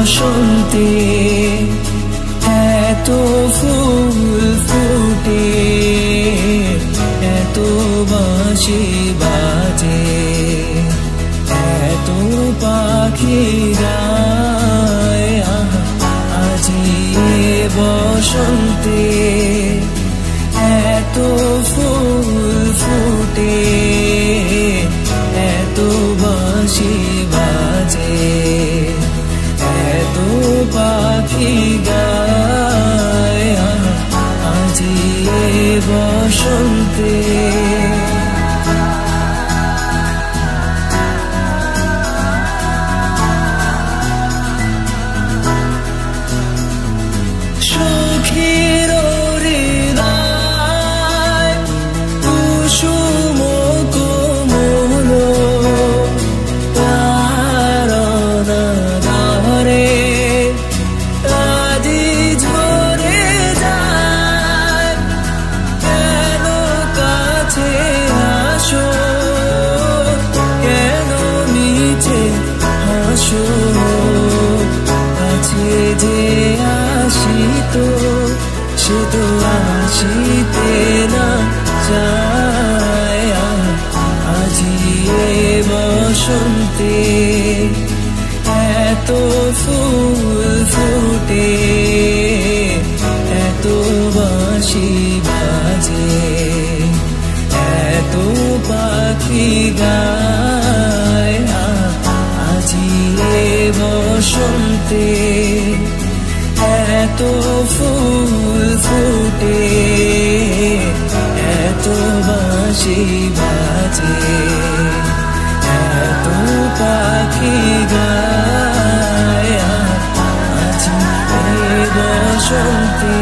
বসন্তে এত ফুল ফুটে, এত বাঁশি বাজে, এত পাখি গায়। আজি বসন্তে এত ফুল ফুটে, এত বাঁশি বাজে, এত পাখি গায়। আজি বসন্তে সুখীর হৃদয় কুসুম কোমল, তারণ ধরে আজি ঝরে যায়। কেন কাছে আসো, কেন নিচে হাসো, কাছে যে আসিত সে তো আসিতে না চায়। আজি বসন্তে এত ফুল ফুটে, এত বাঁশি বাজে, এত পাখি গায়। আজি বসন্তে এত ফুল ফুটে, এত বাঁশি বাজে, এত পাখি গায়। আজি বসন্তে